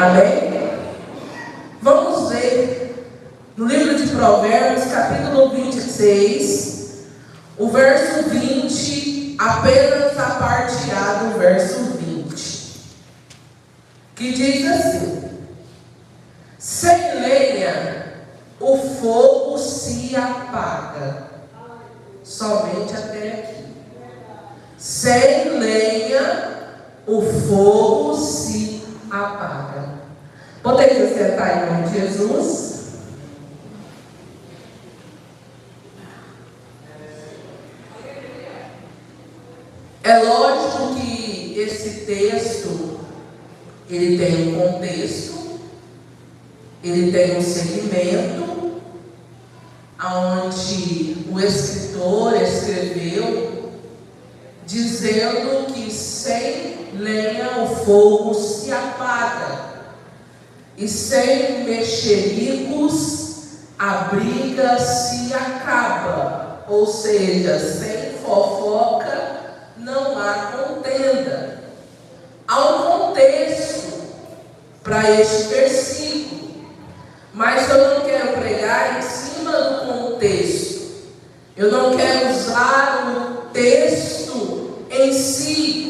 Amém? Vamos ler no livro de Provérbios, capítulo 26, o verso 20, apenas a parte A do verso 20, que diz assim: sem lenha o fogo se apaga. Somente até aqui. Sem lenha o fogo se apaga. Podemos sentar em nome de Jesus? É lógico que esse texto, ele tem um contexto, ele tem um segmento, onde o escritor escreveu dizendo que sem lenha o fogo se apaga, e sem mexericos a briga se acaba. Ou seja, sem fofoca não há contenda. Há um contexto para este versículo, mas eu não quero pregar em cima do contexto. Eu não quero usar o texto em si.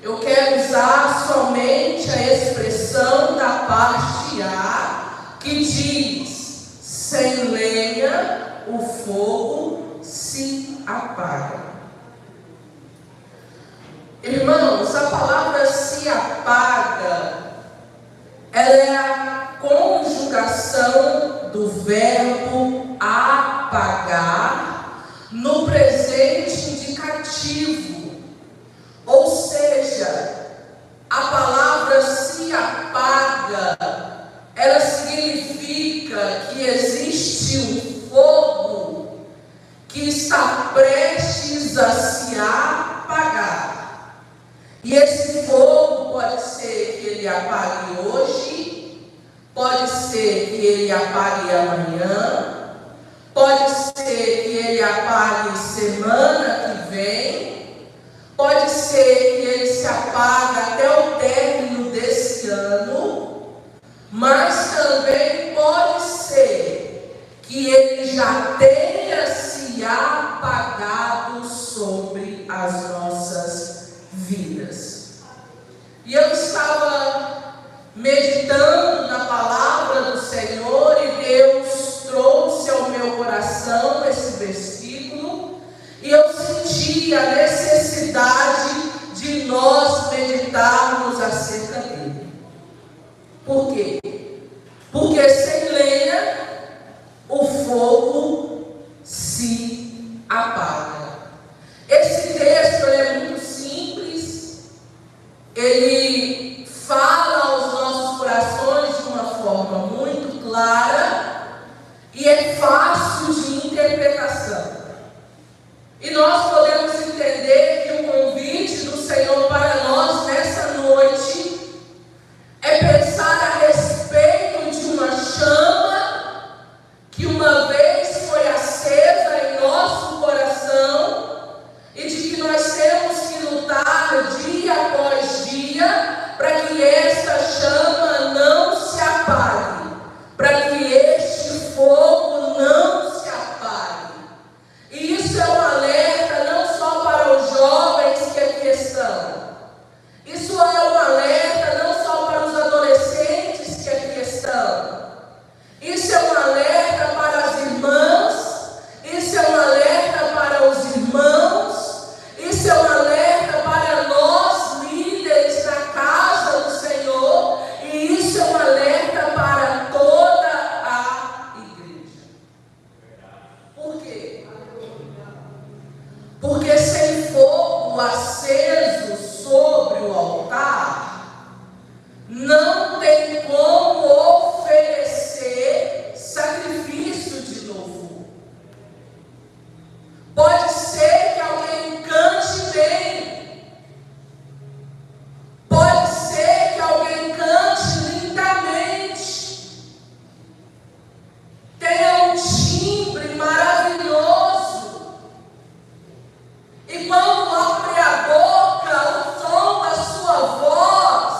Eu quero usar somente a expressão da parte A, que diz: sem lenha o fogo se apaga. Irmãos, a palavra se apaga, ela é a conjugação do verbo apagar no presente indicativo. Ou seja, a palavra se apaga, ela significa que existe um fogo que está prestes a se apagar. E esse fogo pode ser que ele apague hoje, pode ser que ele apague amanhã, pode ser que ele apague semana que vem, pode ser que ele se apague até o término desse ano, mas também pode ser que ele já tenha se apagado sobre as nossas vidas. E eu estava meditando na palavra do Senhor e Deus trouxe ao meu coração esse versículo, e eu senti a necessidade de nós meditarmos acerca dele. Por quê? Porque sem lenha o fogo se apaga. Esse texto é muito simples, ele fala aos nossos corações de uma forma muito clara e é fácil de interpretação. E nós podemos entender que o convite do Senhor para nós nessa noite é pensar a respeito de uma chama que uma vez foi acesa em nosso coração e de que nós temos que lutar dia após dia para que esta chama não se apague, para que este fogo não se apague. E isso é um alerta não só para os jovens que aqui estão, isso é um alerta não só para os adolescentes que aqui estão, isso é um alerta para as irmãs, isso é um alerta para os irmãos, isso é um alerta para nós líderes na casa do Senhor, e isso é um alerta para toda a igreja. Por quê? Porque sem fogo aceso sobre o altar, não tem como oferecer sacrifício de louvor. Pode ser que alguém cante bem, pode ser que alguém cante lindamente, tenha um timbre maravilhoso, e quando abre a boca, o som da sua voz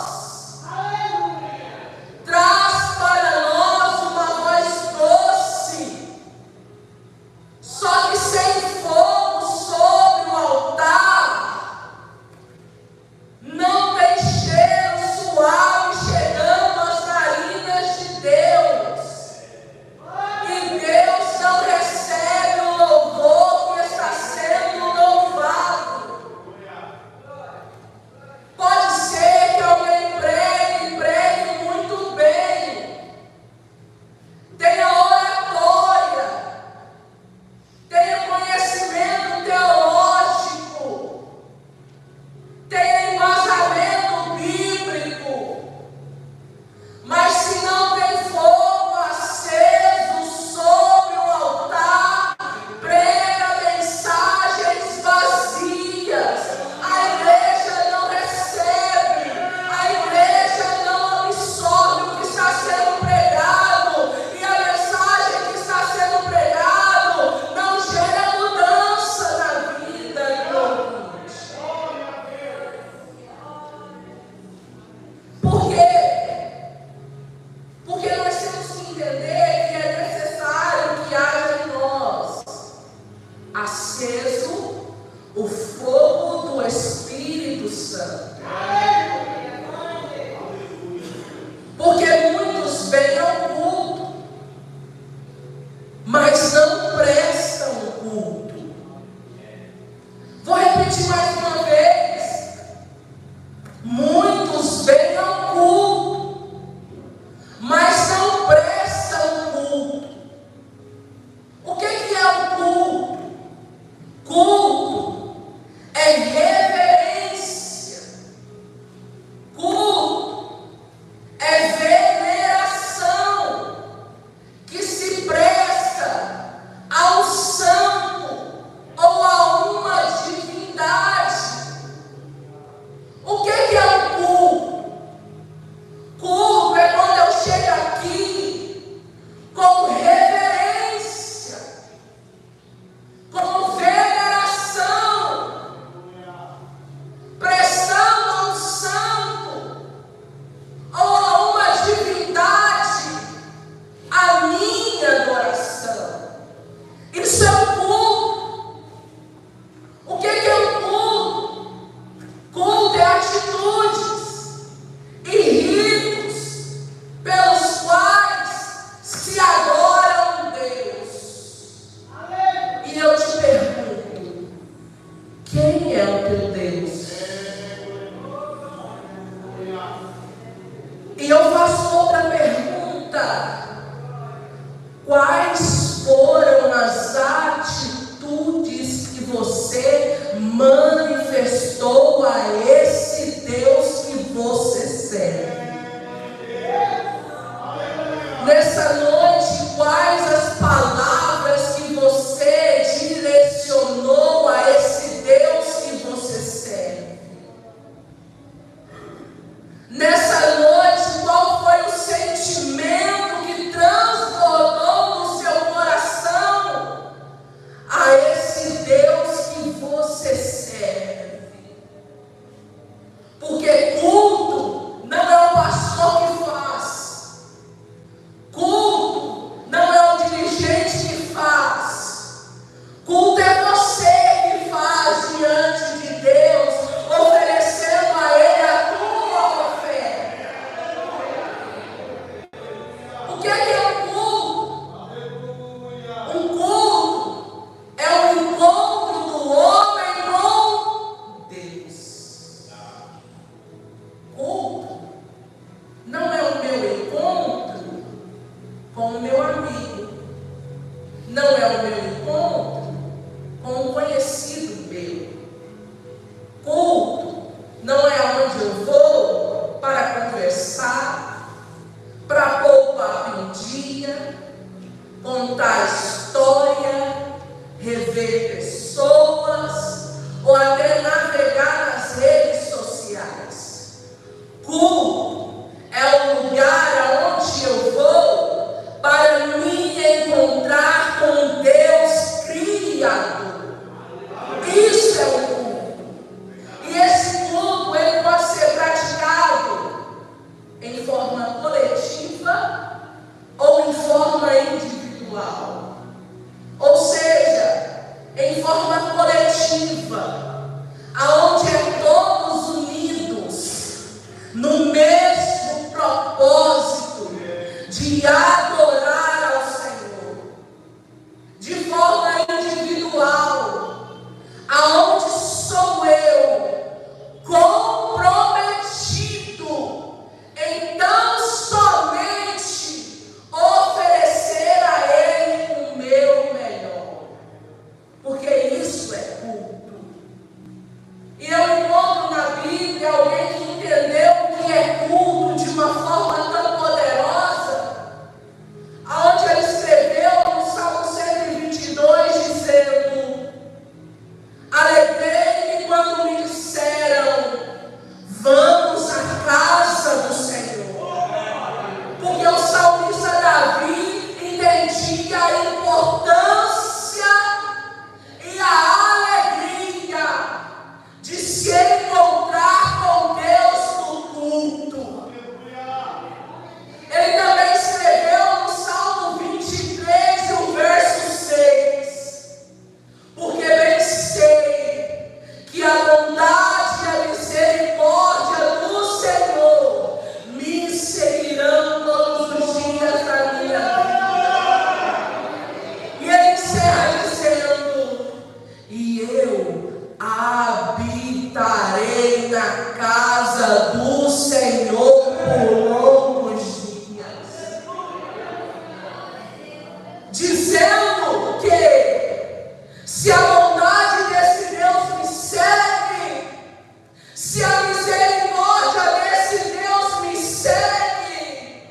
pergunta: quais foram as atitudes que você manifestou a esse Deus que você serve? Nessa noite, quais as palavras que você direcionou a esse Deus que você serve? Nessa noite, qual foi o sentimento que transbordou no seu coração a esse Deus que você serve? Porque culto não é o pastor que faz, culto não é o dirigente que faz, culto é você que faz diante de Deus, oferecendo a Ele a tua oferta. O que é um culto? Um culto é o encontro do homem com Deus. Culto não é o meu encontro com o meu amigo, não é o meu encontro com um conhecido meu. Culto não é onde eu vou para conversar, para pôr papo em dia, contar história, rever pessoas ou até navegar nas redes sociais. Culto é o lugar aonde eu vou para me encontrar com Deus Criador. Isso é o culto. E esse culto ele pode ser praticado em forma coletiva ou em forma individual. Ou seja, em forma coletiva, aonde é todos unidos no mesmo propósito de adorar ao Senhor. De forma individual, aonde sou eu comprometido em tão somente oferecer a Ele o meu melhor, porque isso é culto. E eu encontro na Bíblia alguém que entendeu o que é culto de uma forma tão poderosa, aonde ele escreveu no Salmo 122, dizendo: alegrei-me quando me disseram, vamos à casa do Senhor. Porque o salmista Davi entendia a importância e a alegria de se encontrar com Deus no culto. Ele também escreveu no Salmo 23, o verso 6: porque bem sei que a bondade e a misericórdia do Senhor me seguirão todos os dias da minha vida. E ele encerra dizendo: e eu habitarei na casa do Senhor por longos dias. Dizendo que se a bondade desse Deus me segue, se a misericórdia desse Deus me segue,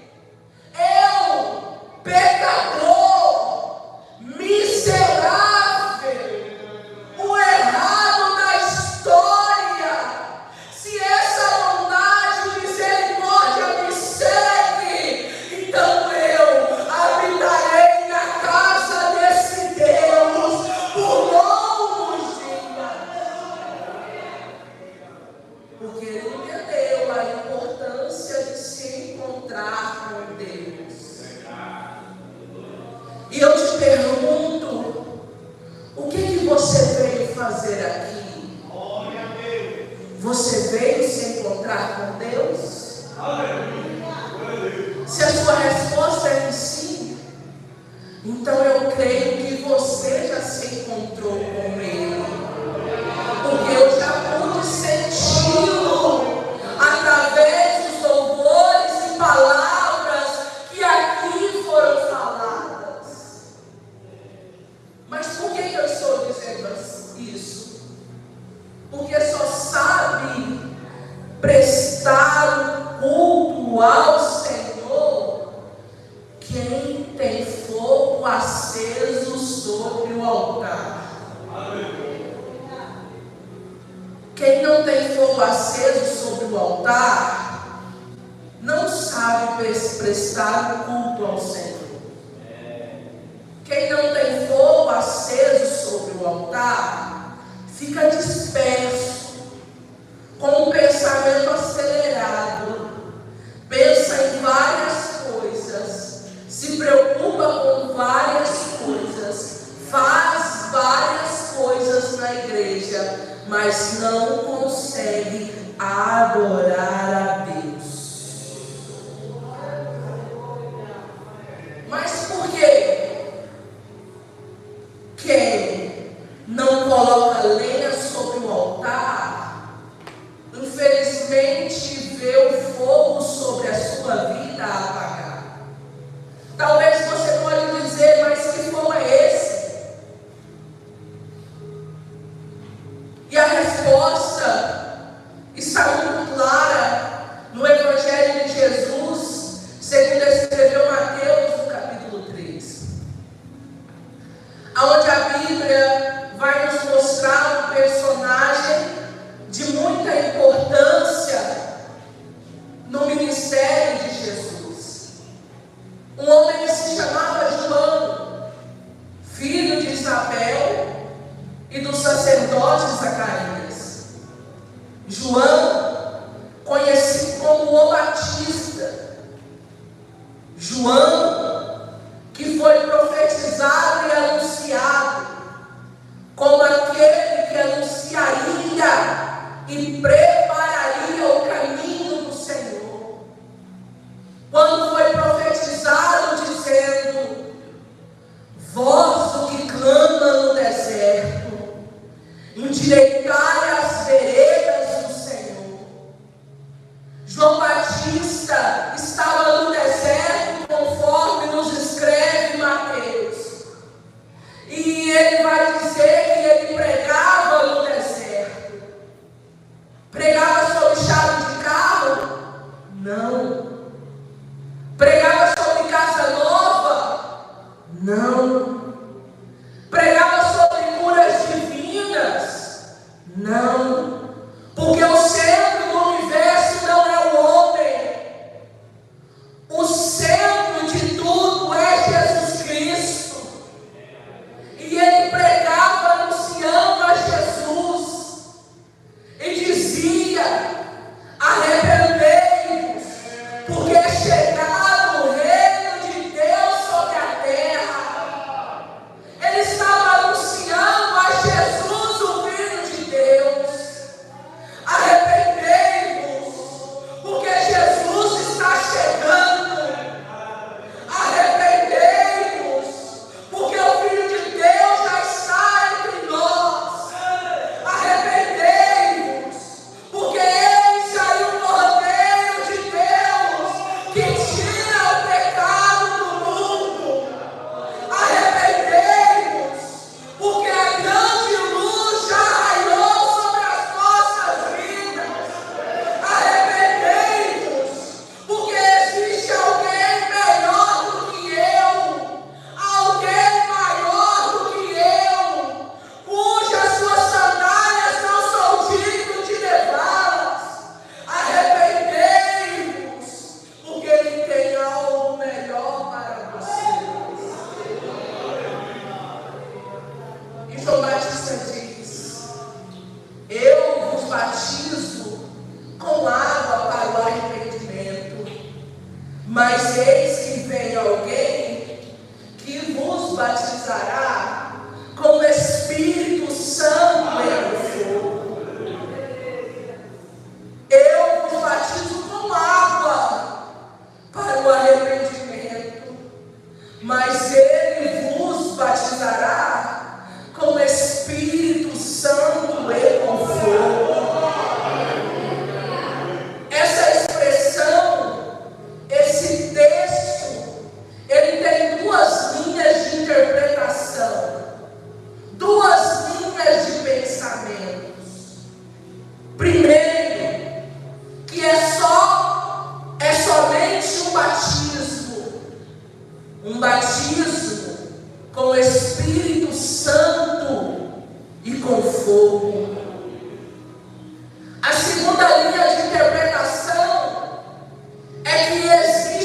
eu, pecador, miserável, o errado na história, se essa bondade e misericórdia me segue, então eu habitarei na casa desse Deus por longos dias. Porque ele entendeu a importância de se encontrar com Deus. E eu te pergunto, o que você veio fazer aqui? Você veio se encontrar com Deus? Se a sua resposta é que sim, então eu creio que você já se encontrou com Ele. Porque eu já pude senti-lo através dos louvores e palavras que aqui sabe prestar culto ao Senhor. Quem não tem fogo aceso sobre o altar, fica disperso, com um pensamento acelerado, pensa em várias coisas, se preocupa com várias coisas, faz várias coisas na igreja, mas não consegue adorar a Deus. Mas por quê? Quem não coloca lenha sobre o altar, infelizmente vê o fogo sobre a sua vida apagar. Talvez você pode dizer, mas que fogo é esse? E a resposta está muito clara no Evangelho de Jesus, segundo escreveu Mateus, no capítulo 3. Onde a Bíblia vai nos mostrar um personagem de muita importância no ministério de Jesus. Um homem que se chamava João, filho de Isabel e do sacerdote Zacarias. João, conhecido como o Batista. João, que foi profetizado e anunciado como aquele que anunciaria e prepararia o caminho do Senhor. Quando foi profetizado dizendo: voz do que clama no deserto, endireitai as veredas do Senhor. João Batista estava no deserto, conforme nos escreve Mateus. E ele vai dizer que ele pregava no deserto. Pregava sobre chave de carro? Não. Pregava sobre casa nova? Não. Pregava sobre curas divinas? Não. Porque o centro do universo não é o homem. O centro de tudo é Jesus Cristo. E ele pregava anunciando a Jesus e dizia: arrependei-vos, porque é chegado o reino de Deus sobre a terra. Ele estava anunciando a Jesus, o Filho de Deus. Arrependei-vos, porque Jesus está chegando. Arrependei-vos, porque o Filho de Deus já está entre nós. Arrependei-vos, porque eis aí o Cordeiro de Deus que tira o pecado do mundo. Arrependei-vos, porque a grande luz já raiou sobre as nossas vidas. Arrependei-vos, porque existe alguém melhor do que eu, alguém maior do que eu, cujas suas sandálias não sou digno de levá-las. Arrependei-vos, porque Ele tem algo melhor para vocês. E João Batista diz: eu vos batizo com água para o arrependimento, mas eis que vem alguém que vos batizará com o Espírito Santo e com fogo. Eu vos batizo com água para o arrependimento, mas ele vos batizará com o Espírito Santo e com fogo. Essa expressão, esse texto, ele tem duas linhas de interpretação, duas linhas de pensamentos. Primeiro, que é somente um batismo com o Espírito Santo e com fogo. A segunda linha de interpretação é que existe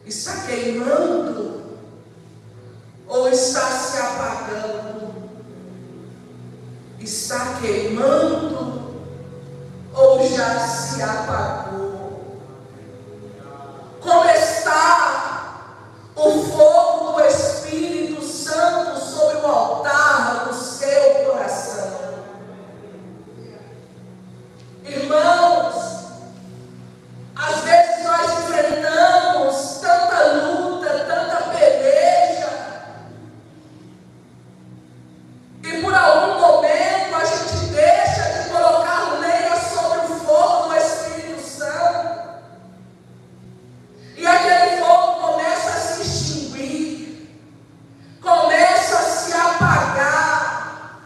Está queimando ou está se apagando? Está queimando ou já se apagou? Como está o fogo do Espírito Santo sobre o altar do seu coração? Irmãos, às vezes nós enfrentamos tanta luta, tanta peleja, e por algum momento a gente deixa de colocar lenha sobre o fogo do Espírito Santo, e aquele fogo começa a se extinguir, começa a se apagar,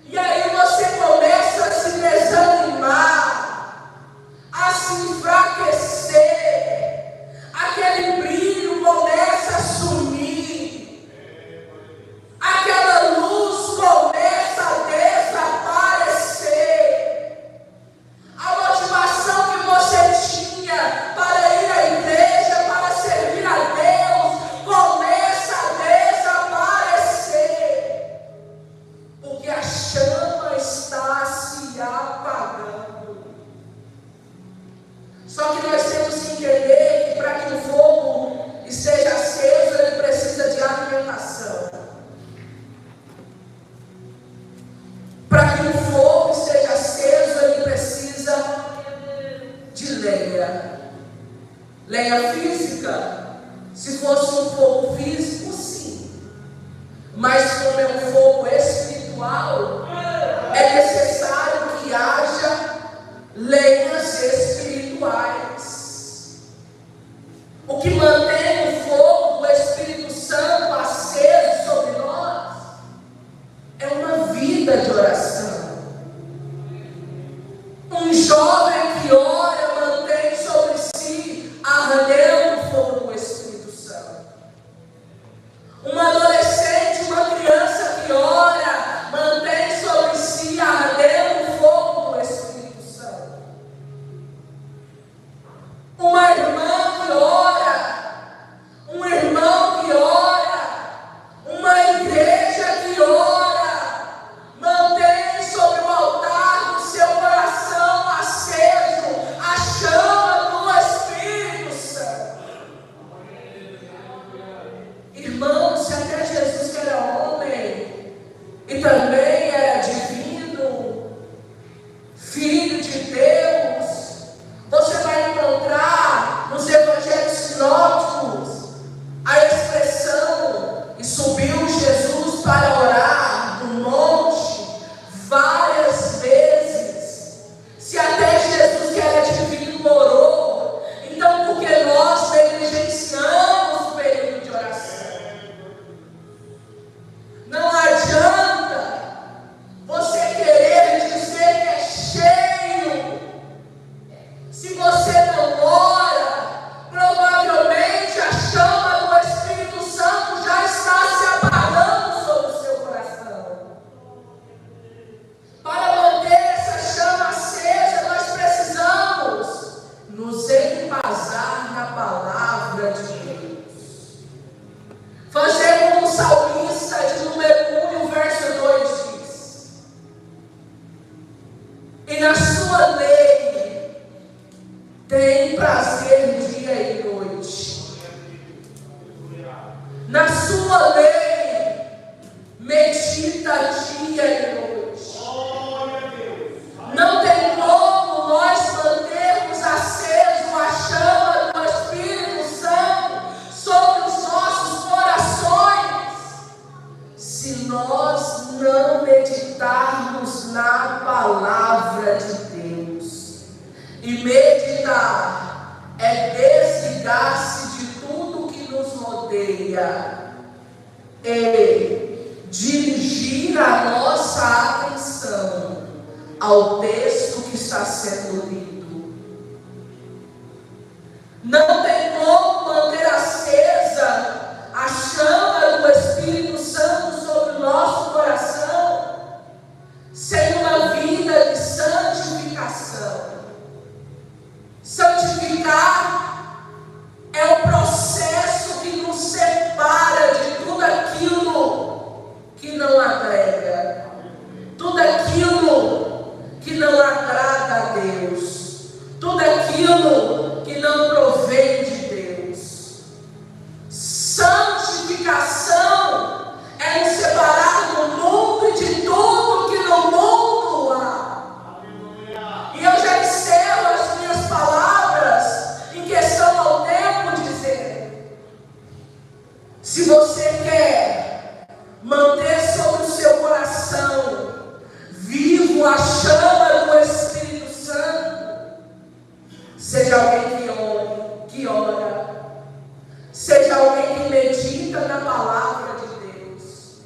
e aí você começa a se desanimar, a se enfraquecer, aquele brilho começa a sumir, aquela luz começa a desaparecer, a motivação que você tinha para ir à igreja, para servir a Deus, começa a desaparecer, porque a chama está se apagando. Só que nós temos que entender que para que o fogo esteja aceso, ele precisa de alimentação. Para que o fogo esteja aceso, ele precisa de lenha. Lenha física, se fosse um fogo físico, sim. Mas como é um fogo espiritual, é necessário que haja lenhas espirituais. O que mantém o fogo do Espírito Santo aceso sobre nós é uma vida de oração. Um jovem que ora mantém sobre si ardendo o fogo do Espírito Santo. Uma adolescente, uma criança que ora mantém sobre si ardendo o fogo do Espírito Santo. Uma irmã que ora, um irmão que ora, uma igreja que ora, mantém sobre o altar do seu coração aceso a chama do Espírito Santo. Irmãos, se até Jesus, que era homem e também era divino, Filho de Deus, você vai encontrar nos evangelhos sinóticos a expressão "e subiu Jesus para orar no monte" várias vezes. Se até Jesus, que era divino, orou, então por que nós negligenciamos o período de oração? Não adianta você querer dizer que é cheio, se você não ora, provavelmente a chama do Espírito Santo já está se apagando sobre o seu coração. Para manter essa chama acesa, nós precisamos nos embasar na palavra de Deus. Fazer como o salmista de número 1 e o verso 2 diz: "E na sua lei tem prazer dia e noite." Na sua lei medita dia e noite. Não tem como nós mantermos aceso a chama do Espírito Santo sobre os nossos corações se nós não meditarmos na palavra de Deus. E meditar é desligar-se de tudo que nos rodeia e dirigir a nossa atenção ao texto que está sendo lido. Não tem como manter acesa a chama do Espírito Santo sobre o nosso coração sem uma vida de santificação. Santificar é o processo alguém que ora. Seja alguém que medita na palavra de Deus.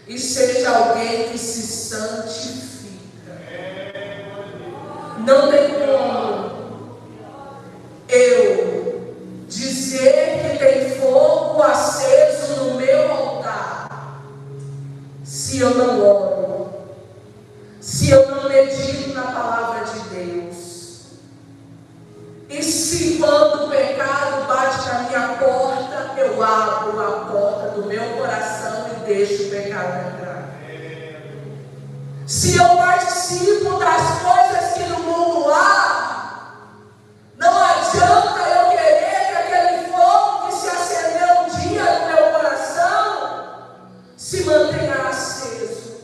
E seja alguém que se santifica. Não tem como eu dizer que tem fogo aceso no meu altar se eu não oro, se eu não medito na palavra de Deus. E se quando o pecado bate na minha porta, eu abro a porta do meu coração e deixo o pecado entrar. Se eu participo das coisas que no mundo há, não adianta eu querer que aquele fogo que se acendeu um dia no meu coração se mantenha aceso.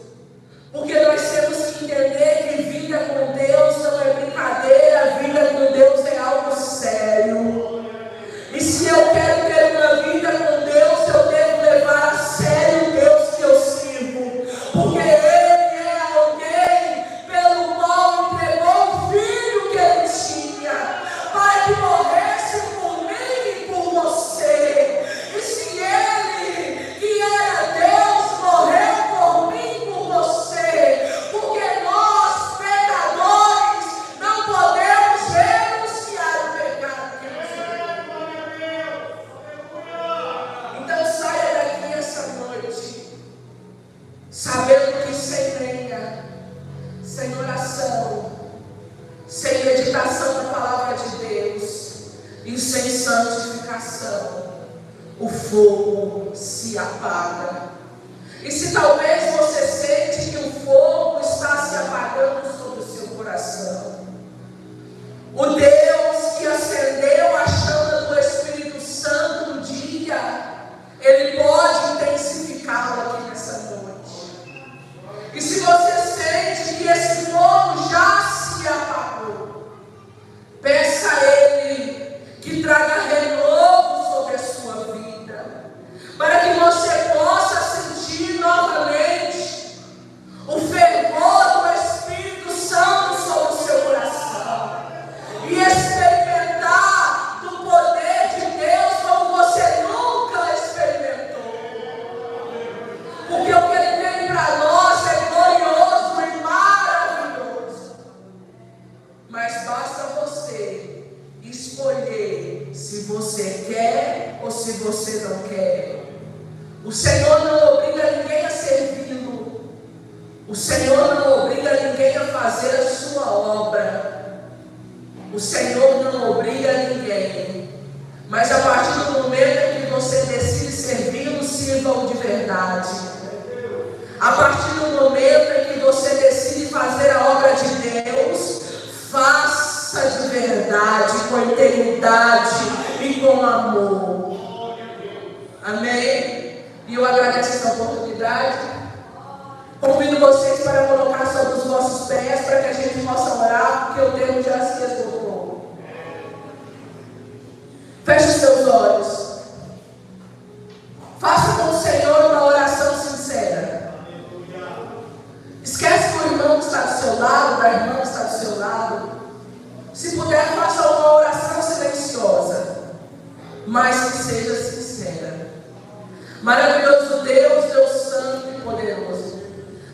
Porque nós temos que entender que vida com Deus não é brincadeira, vida com Deus é algo sério. E se eu quero ter uma vida com Deus, eu devo levar a sério o Deus que eu sirvo. Porque Ele é alguém pelo qual entregou o filho que Ele tinha, para que morresse por mim e por você. E se Ele, que era Deus, morreu por mim e por você, porque nós, pecadores, não podemos renunciar ao pecado que nos obriga. Então saia daqui essa noite, sabendo que sem lenha, sem oração, sem meditação na palavra de Deus e sem santificação, o fogo se apaga. E se talvez você sente que o fogo está se apagando sobre o seu coração, o Deus que acendeu a chama do Espírito Santo no dia, Ele pode intensificá-lo aqui nessa noite. E se você sente que esse fogo já se apagou, peça a Ele que traga renovo sobre a sua vida, para que você possa sentir novamente o fervor do Espírito Santo sobre o seu coração e experimentar do poder de Deus como você nunca experimentou. Porque o que Ele tem para nós é glorioso e maravilhoso. Mas basta você escolher se você quer ou se você não quer. O Senhor não obriga ninguém a servi-lo. O Senhor não obriga ninguém a fazer a sua obra. O Senhor não obriga ninguém. Mas a partir do momento em que você decide servi-lo, sirva-o de verdade. A partir do momento em que você decide fazer a obra de Deus, faça de verdade, com integridade e com amor. Amém? E eu agradeço essa oportunidade. Convido vocês para colocar sobre os vossos pés, para que a gente possa orar, porque o tempo já se esgotou. Feche os seus olhos. Faça com o Senhor uma oração sincera. Esquece que o irmão que está do seu lado, da irmã que está do seu lado. Se puder, faça uma oração silenciosa, mas que seja sincera. Maravilhoso Deus, Deus Santo e poderoso.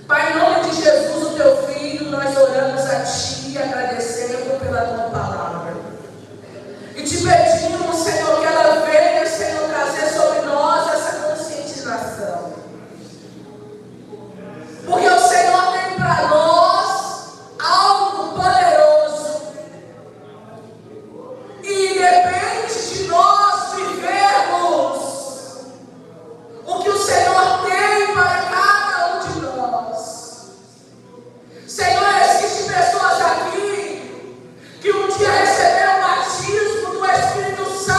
Pai, em nome de Jesus, o Teu Filho, nós oramos a Ti, agradecendo pela Tua palavra. E te pedimos, Senhor, que ela venha, Senhor, trazer sobre nós essa conscientização. Porque o Senhor tem para nós algo poderoso. E depende de nós vivermos o que o Senhor tem para cada um de nós. Senhor, existem pessoas aqui que um dia receberam o batismo do Espírito Santo.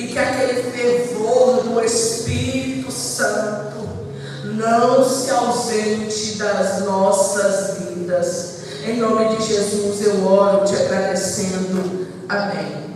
e que aquele fervor do Espírito Santo não se ausente das nossas vidas. Em nome de Jesus eu oro te agradecendo. Amém.